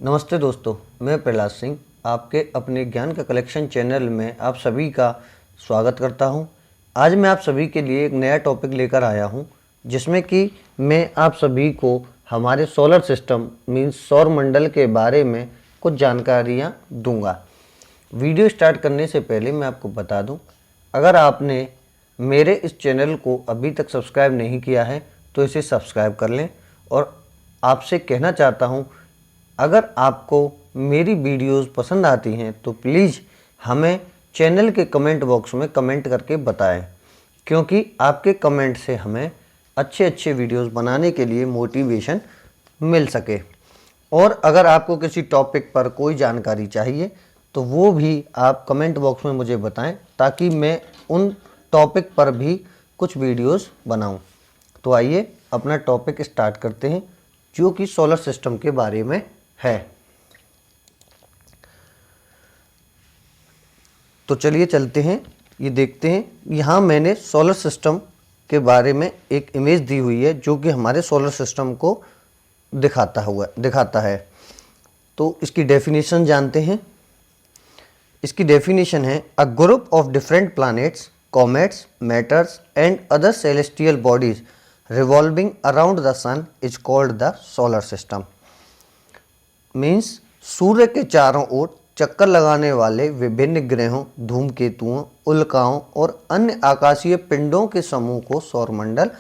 नमस्ते दोस्तों, मैं प्रहलाद सिंह आपके अपने ज्ञान का कलेक्शन चैनल में आप सभी का स्वागत करता हूं। आज मैं आप सभी के लिए एक नया टॉपिक लेकर आया हूं, जिसमें कि मैं आप सभी को हमारे सोलर सिस्टम मीन्स सौर मंडल के बारे में कुछ जानकारियां दूंगा। वीडियो स्टार्ट करने से पहले मैं आपको बता दूं, अगर आपने मेरे इस चैनल को अभी तक सब्सक्राइब नहीं किया है तो इसे सब्सक्राइब कर लें। और आपसे कहना चाहता हूं, अगर आपको मेरी वीडियोस पसंद आती हैं तो प्लीज़ हमें चैनल के कमेंट बॉक्स में कमेंट करके बताएं, क्योंकि आपके कमेंट से हमें अच्छे वीडियोस बनाने के लिए मोटिवेशन मिल सके। और अगर आपको किसी टॉपिक पर कोई जानकारी चाहिए तो वो भी आप कमेंट बॉक्स में मुझे बताएं, ताकि मैं उन टॉपिक पर भी कुछ वीडियोस बनाऊं। तो आइए अपना टॉपिक स्टार्ट करते हैं, जो कि सोलर सिस्टम के बारे में है। तो चलिए चलते हैं, ये देखते हैं। यहाँ मैंने सोलर सिस्टम के बारे में एक इमेज दी हुई है, जो कि हमारे सोलर सिस्टम को दिखाता है। तो इसकी डेफिनेशन जानते हैं। इसकी डेफिनेशन है, a group of different planets, comets, matters and other celestial bodies revolving around the sun is called the solar system. Means सूर्य के चारों ओर चक्कर लगाने वाले विभिन्न ग्रहों, धूमकेतुओं, उल्काओं और अन्य आकाशीय पिंडों के समूह को सौरमंडल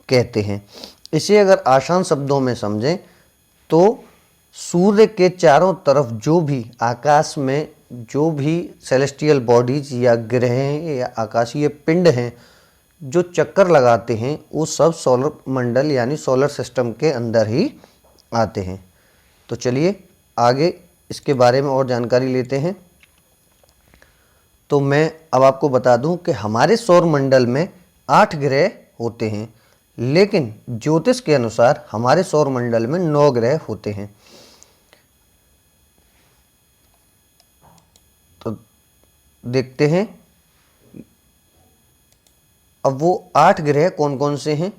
कहते हैं। इसे अगर आसान शब्दों में समझें तो सूर्य के चारों तरफ जो भी आकाश में जो भी सेलेस्टियल बॉडीज या ग्रह या आकाशीय पिंड हैं जो चक्कर लगाते हैं, वो सब सोलर मंडल यानी सोलर सिस्टम के अंदर ही आते हैं। तो चलिए आगे इसके बारे में और जानकारी लेते हैं। तो मैं अब आपको बता दूं कि हमारे सौर मंडल में 8 ग्रह होते हैं, लेकिन ज्योतिष के अनुसार हमारे सौर मंडल में 9 ग्रह होते हैं। तो देखते हैं अब वो 8 ग्रह कौन कौन से हैं।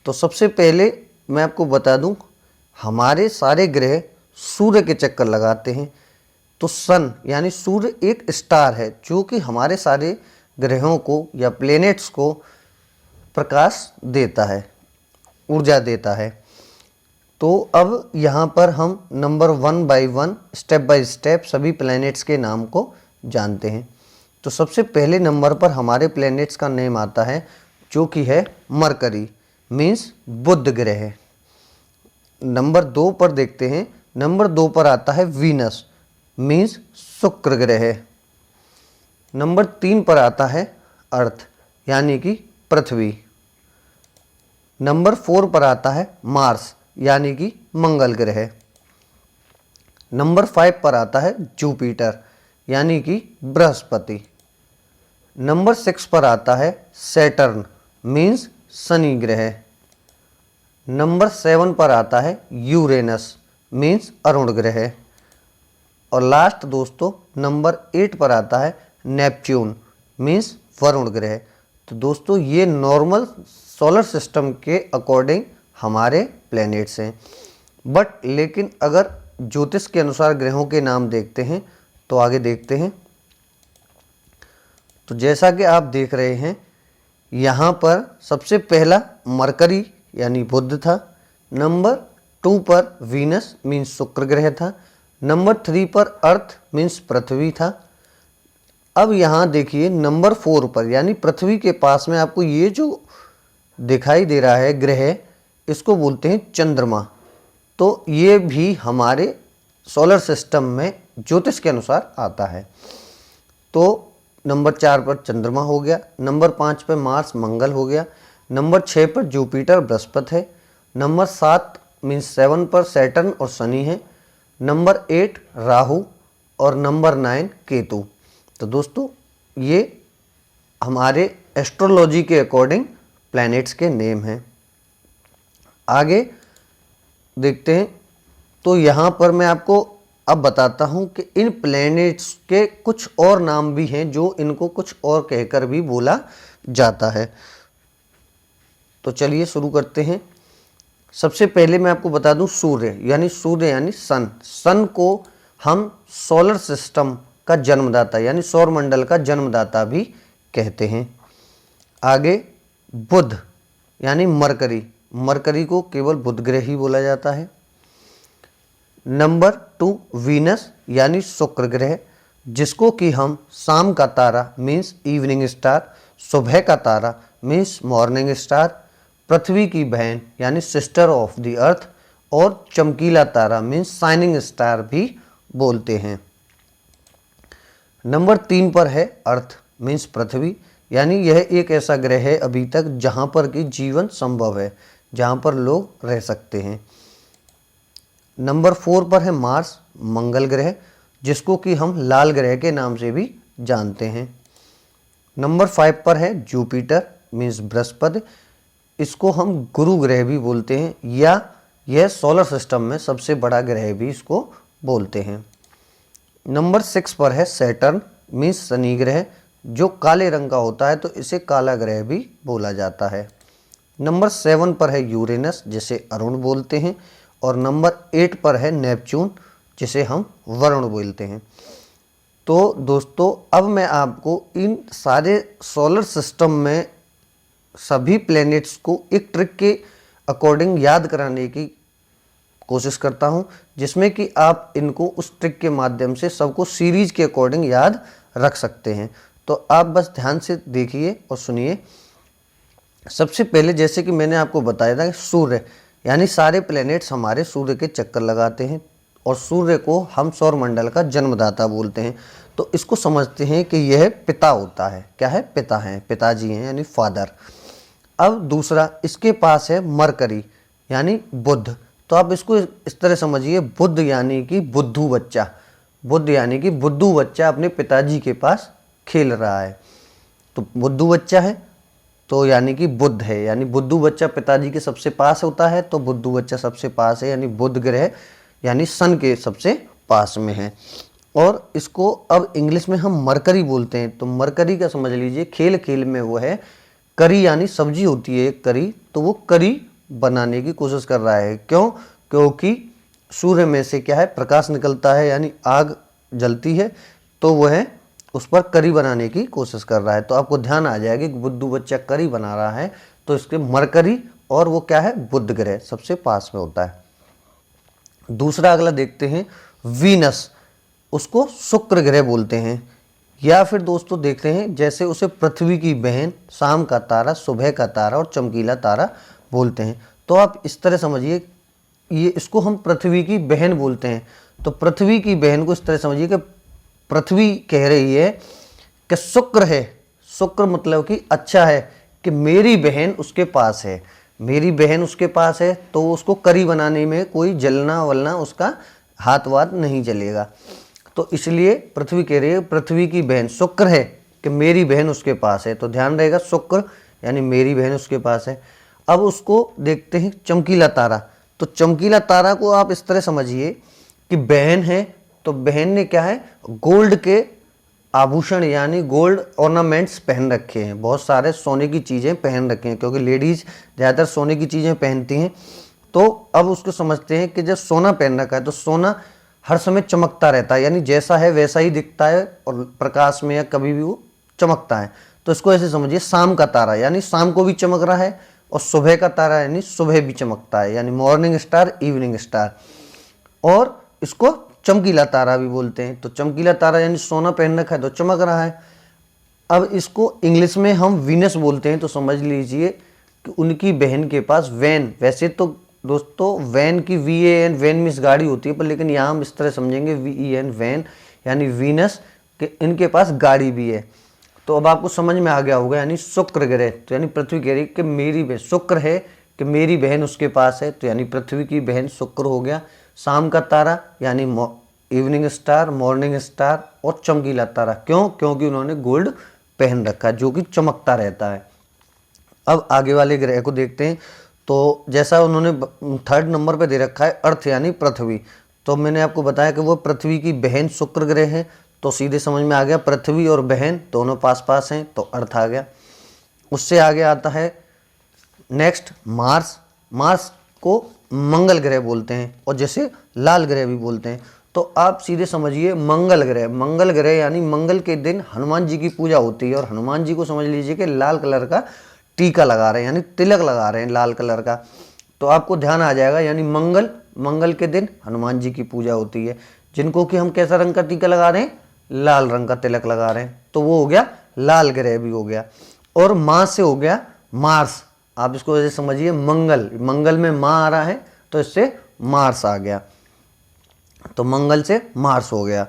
तो सबसे पहले मैं आपको बता दूं, हमारे सारे ग्रह सूर्य के चक्कर लगाते हैं। तो सन यानी सूर्य एक स्टार है, जो कि हमारे सारे ग्रहों को या प्लैनेट्स को प्रकाश देता है, ऊर्जा देता है। तो अब यहाँ पर हम number 1 by 1 step by step सभी प्लैनेट्स के नाम को जानते हैं। तो सबसे पहले नंबर पर हमारे प्लैनेट्स का नेम आता है, जो कि है मरकरी, मीन्स बुध ग्रह। नंबर 2 पर देखते हैं, नंबर 2 पर आता है वीनस, मीन्स शुक्र ग्रह। नंबर 3 पर आता है अर्थ यानी कि पृथ्वी। नंबर 4 पर आता है मार्स यानी कि मंगल ग्रह। नंबर 5 पर आता है जुपिटर यानी कि बृहस्पति। नंबर 6 पर आता है सैटर्न, मीन्स शनि ग्रह। नंबर 7 पर आता है यूरेनस, मीन्स अरुण ग्रह। और लास्ट दोस्तों नंबर 8 पर आता है नेपच्यून, मीन्स वरुण ग्रह। तो दोस्तों ये नॉर्मल सोलर सिस्टम के अकॉर्डिंग हमारे प्लैनेट्स हैं। बट लेकिन अगर ज्योतिष के अनुसार ग्रहों के नाम देखते हैं तो आगे देखते हैं। तो जैसा कि आप देख रहे हैं, यहाँ पर सबसे पहला मरकरी यानी बुध था। नंबर 2 पर वीनस मीन्स शुक्र ग्रह था। नंबर 3 पर अर्थ मीन्स पृथ्वी था। अब यहाँ देखिए नंबर 4 पर यानी पृथ्वी के पास में आपको ये जो दिखाई दे रहा है ग्रह, इसको बोलते हैं चंद्रमा। तो ये भी हमारे सोलर सिस्टम में ज्योतिष के अनुसार आता है। तो नंबर 4 पर चंद्रमा हो गया। नंबर 5 पर मार्स मंगल हो गया। नंबर 6 पर जुपिटर बृहस्पति है। नंबर 7 मीन्स 7 पर सैटर्न और शनि है। नंबर 8 राहु और नंबर 9 केतु। तो दोस्तों ये हमारे एस्ट्रोलॉजी के अकॉर्डिंग प्लैनेट्स के नेम हैं। आगे देखते हैं। तो यहाँ पर मैं आपको अब बताता हूँ कि इन प्लैनेट्स के कुछ और नाम भी हैं, जो इनको कुछ और कहकर भी बोला जाता है। तो चलिए शुरू करते हैं। सबसे पहले मैं आपको बता दूं सूर्य यानी सन। सन को हम सोलर सिस्टम का जन्मदाता यानी सौर मंडल का जन्मदाता भी कहते हैं। आगे बुध यानी मरकरी, मरकरी को केवल बुध ग्रह ही बोला जाता है। नंबर 2 वीनस यानी शुक्र ग्रह, जिसको कि हम शाम का तारा मीन्स इवनिंग स्टार, सुबह का तारा मीन्स मॉर्निंग स्टार, पृथ्वी की बहन यानी सिस्टर ऑफ द अर्थ और चमकीला तारा मीन्स शाइनिंग स्टार भी बोलते हैं। नंबर 3 पर है अर्थ मीन्स पृथ्वी, यानी यह एक ऐसा ग्रह है अभी तक जहाँ पर कि जीवन संभव है, जहाँ पर लोग रह सकते हैं। नंबर 4 पर है मार्स मंगल ग्रह, जिसको कि हम लाल ग्रह के नाम से भी जानते हैं। नंबर 5 पर है जुपिटर मीन्स बृहस्पति, इसको हम गुरु ग्रह भी बोलते हैं या यह सोलर सिस्टम में सबसे बड़ा ग्रह भी इसको बोलते हैं। नंबर 6 पर है सैटर्न मीन्स शनि ग्रह, जो काले रंग का होता है तो इसे काला ग्रह भी बोला जाता है। नंबर 7 पर है यूरेनस, जिसे अरुण बोलते हैं, और नंबर 8 पर है नेपच्यून, जिसे हम वरुण बोलते हैं। तो दोस्तों अब मैं आपको इन सारे सोलर सिस्टम में सभी प्लैनेट्स को एक ट्रिक के अकॉर्डिंग याद कराने की कोशिश करता हूं, जिसमें कि आप इनको उस ट्रिक के माध्यम से सबको सीरीज के अकॉर्डिंग याद रख सकते हैं। तो आप बस ध्यान से देखिए और सुनिए। सबसे पहले जैसे कि मैंने आपको बताया था कि सूर्य यानी सारे प्लैनेट्स हमारे सूर्य के चक्कर लगाते हैं और सूर्य को हम सौर मंडल का जन्मदाता बोलते हैं। तो इसको समझते हैं कि यह पिता होता है। क्या है? पिता हैं, पिताजी हैं यानी फादर। अब दूसरा इसके पास है मरकरी यानी बुध। तो आप इसको इस तरह समझिए, बुध यानी कि बुद्धू बच्चा, बुध यानी कि बुद्धू बच्चा अपने पिताजी के पास खेल रहा है। तो बुद्धू बच्चा है तो यानी कि बुध है, यानी बुद्धू बच्चा पिताजी के सबसे पास होता है तो बुद्धू बच्चा सबसे पास है, यानी बुध ग्रह यानी सन के सबसे पास में है। और इसको अब इंग्लिश में हम मरकरी बोलते हैं। तो मरकरी का समझ लीजिए, खेल खेल में वो है करी यानी सब्जी होती है एक करी, तो वो करी बनाने की कोशिश कर रहा है। क्यों? क्योंकि सूर्य में से क्या है, प्रकाश निकलता है यानी आग जलती है, तो वह उस पर करी बनाने की कोशिश कर रहा है। तो आपको ध्यान आ जाएगा कि बुद्धू बच्चा करी बना रहा है, तो इसके मरकरी और वो क्या है, बुध ग्रह सबसे पास में होता है। दूसरा अगला देखते हैं वीनस, उसको शुक्र ग्रह बोलते हैं। या फिर दोस्तों देखते हैं जैसे उसे पृथ्वी की बहन, शाम का तारा, सुबह का तारा और चमकीला तारा बोलते हैं। तो आप इस तरह समझिए, ये इसको हम पृथ्वी की बहन बोलते हैं। तो पृथ्वी की बहन को इस तरह समझिए कि पृथ्वी कह रही है कि शुक्र है, शुक्र मतलब कि अच्छा है, कि मेरी बहन उसके पास है, मेरी बहन उसके पास है, तो उसको करी बनाने में कोई जलना वलना उसका हाथ वाथ नहीं चलेगा। तो इसलिए पृथ्वी कह रही है, पृथ्वी की बहन शुक्र है कि मेरी बहन उसके पास है। तो ध्यान रहेगा, शुक्र यानी मेरी बहन उसके पास है। अब उसको देखते हैं चमकीला तारा। तो चमकीला तारा को आप इस तरह समझिए कि बहन है, तो बहन ने क्या है, गोल्ड के आभूषण यानी गोल्ड ऑर्नामेंट्स पहन रखे हैं, बहुत सारे सोने की चीज़ें पहन रखे हैं, क्योंकि लेडीज़ ज़्यादातर सोने की चीज़ें पहनती हैं। तो अब उसको समझते हैं कि जब सोना पहन रखा है तो सोना हर समय चमकता रहता है, यानी जैसा है वैसा ही दिखता है और प्रकाश में या कभी भी वो चमकता है। तो इसको ऐसे समझिए, शाम का तारा यानी शाम को भी चमक रहा है और सुबह का तारा यानी सुबह भी चमकता है, यानी मॉर्निंग स्टार, इवनिंग स्टार। और इसको चमकीला तारा भी बोलते हैं। तो चमकीला तारा यानी सोना पहन रखा है तो चमक रहा है। अब इसको इंग्लिश में हम वीनस बोलते हैं। तो समझ लीजिए कि उनकी बहन के पास वैन, वैसे तो दोस्तों वैन की VAN वैन मीन्स गाड़ी होती है, पर लेकिन यहाँ हम इस तरह समझेंगे VEN वैन यानी वीनस कि इनके पास गाड़ी भी है। तो अब आपको समझ में आ गया होगा, यानी शुक्र ग्रह, तो यानी पृथ्वी कह रही कि मेरी बहन, शुक्र है कि मेरी बहन उसके पास है, तो यानी पृथ्वी की बहन शुक्र हो गया। शाम का तारा यानी इवनिंग स्टार, मॉर्निंग स्टार और चमकीला तारा। क्यों? क्योंकि उन्होंने गोल्ड पहन रखा है जो कि चमकता रहता है। अब आगे वाले ग्रह को देखते हैं। तो जैसा उन्होंने 3rd नंबर पे दे रखा है अर्थ यानी पृथ्वी। तो मैंने आपको बताया कि वो पृथ्वी की बहन शुक्र ग्रह है, तो सीधे समझ में आ गया पृथ्वी और बहन दोनों पास पास हैं, तो अर्थ आ गया। उससे आगे आता है नेक्स्ट मार्स। मार्स को मंगल ग्रह बोलते हैं, और जैसे लाल ग्रह भी बोलते हैं। तो आप सीधे समझिए मंगल ग्रह यानी मंगल के दिन हनुमान जी की पूजा होती है, और हनुमान जी को समझ लीजिए कि लाल कलर का टीका लगा रहे हैं, यानी तिलक लगा रहे हैं लाल कलर का। तो आपको ध्यान आ जाएगा, यानी मंगल के दिन हनुमान जी की पूजा होती है, जिनको कि हम कैसा रंग का टीका लगा रहे हैं, लाल रंग का तिलक लगा रहे हैं। तो वो हो गया लाल ग्रह भी हो गया। और माँ से हो गया मार्स, आप इसको ऐसे समझिए मंगल में माँ आ रहा है तो इससे मार्स आ गया, तो मंगल से मार्स हो गया।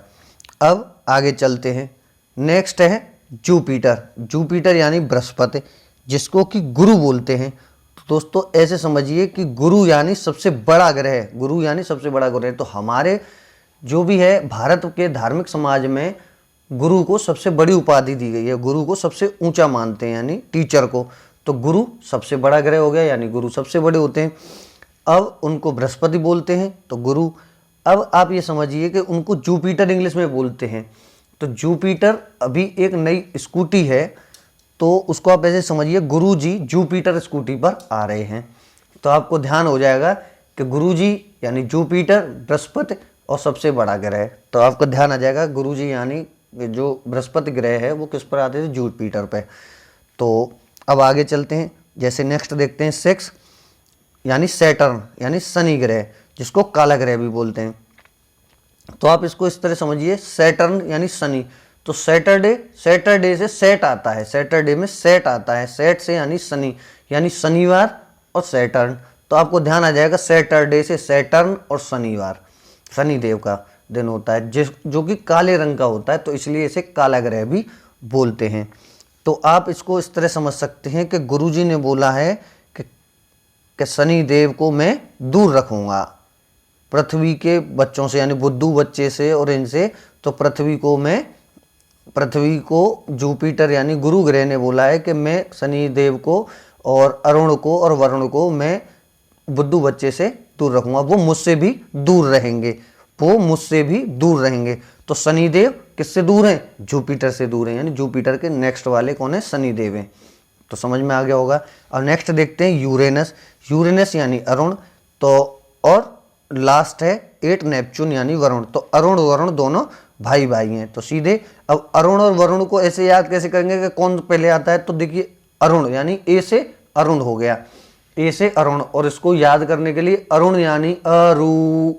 अब आगे चलते हैं, नेक्स्ट है जुपिटर यानी बृहस्पति, जिसको कि गुरु बोलते हैं। तो दोस्तों ऐसे समझिए कि गुरु यानी सबसे बड़ा ग्रह। तो हमारे जो भी है भारत के धार्मिक समाज में गुरु को सबसे बड़ी उपाधि दी गई है, गुरु को सबसे ऊंचा मानते हैं, यानी टीचर को। तो गुरु सबसे बड़ा ग्रह हो गया, यानी गुरु सबसे बड़े होते हैं। अब उनको बृहस्पति बोलते हैं, तो गुरु। अब आप ये समझिए कि उनको जुपिटर इंग्लिश में बोलते हैं। तो जुपिटर अभी एक नई स्कूटी है, तो उसको आप ऐसे समझिए गुरुजी जुपिटर स्कूटी पर आ रहे हैं। तो आपको ध्यान हो जाएगा कि गुरुजी यानी जुपिटर, बृहस्पति और सबसे बड़ा ग्रह। तो आपको ध्यान आ जाएगा गुरुजी यानी जो बृहस्पति ग्रह है वो किस पर आते थे, जुपिटर पे। तो अब आगे चलते हैं, जैसे नेक्स्ट देखते हैं 6 यानी सैटर्न यानी शनि ग्रह, जिसको काला ग्रह भी बोलते हैं। तो आप इसको इस तरह समझिए, सैटर्न यानी शनि। तो सैटरडे से सेट आता है, सैटरडे में सेट आता है, सेट से यानी शनि, यानी शनिवार और सैटर्न। तो आपको ध्यान आ जाएगा सैटरडे से सैटर्न और शनिवार शनिदेव का दिन होता है, जो कि काले रंग का होता है, तो इसलिए इसे काला ग्रह भी बोलते हैं। तो आप इसको इस तरह समझ सकते हैं कि गुरुजी ने बोला है कि शनिदेव को मैं दूर रखूंगा पृथ्वी के बच्चों से, यानी बुद्धू बच्चे से और इनसे। तो पृथ्वी को जुपिटर यानी गुरु ग्रह ने बोला है कि मैं शनिदेव को और अरुण को और वरुण को मैं बुद्धू बच्चे से दूर रखूंगा, वो मुझसे भी दूर रहेंगे। तो शनिदेव किससे दूर हैं, जुपिटर से दूर हैं, यानी जुपिटर के नेक्स्ट वाले कौन है, शनिदेव हैं। तो समझ में आ गया होगा। और नेक्स्ट देखते हैं यूरेनस यानी अरुण। तो और लास्ट है 8 नेपच्यून यानी वरुण। तो अरुण वरुण दोनों भाई हैं। तो सीधे अब अरुण और वरुण को ऐसे याद कैसे करेंगे कि कौन पहले आता है। तो देखिए अरुण यानी ए से अरुण हो गया, ए से अरुण। और इसको याद करने के लिए अरुण यानी अरुण,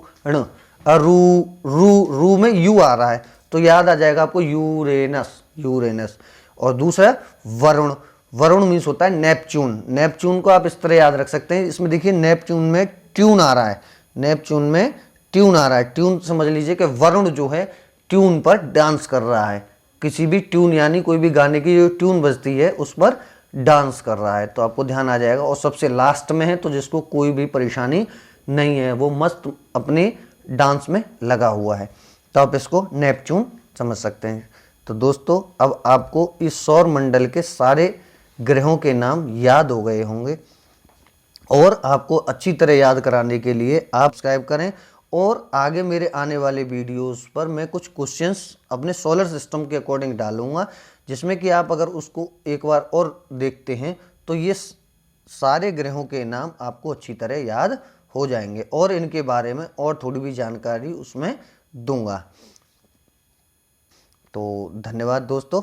रू में यू आ रहा है, तो याद आ जाएगा आपको यूरेनस। और दूसरा वरुण मीन्स होता है नेपच्यून को आप इस तरह याद रख सकते हैं। इसमें देखिए नेपच्यून में ट्यून आ रहा है, ट्यून समझ लीजिए कि वरुण जो है ट्यून पर डांस कर रहा है, किसी भी ट्यून यानी कोई भी गाने की जो ट्यून बजती है उस पर डांस कर रहा है। तो आपको ध्यान आ जाएगा। और सबसे लास्ट में है, तो जिसको कोई भी परेशानी नहीं है, वो मस्त अपने डांस में लगा हुआ है, तो आप इसको नेपच्यून समझ सकते हैं। तो दोस्तों अब आपको इस सौर मंडल के सारे ग्रहों के नाम याद हो गए होंगे, और आपको अच्छी तरह याद कराने के लिए आप सब्सक्राइब करें। और आगे मेरे आने वाले वीडियोस पर मैं कुछ क्वेश्चंस अपने सोलर सिस्टम के अकॉर्डिंग डालूंगा, जिसमें कि आप अगर उसको एक बार और देखते हैं तो ये सारे ग्रहों के नाम आपको अच्छी तरह याद हो जाएंगे, और इनके बारे में और थोड़ी भी जानकारी उसमें दूंगा। तो धन्यवाद दोस्तों।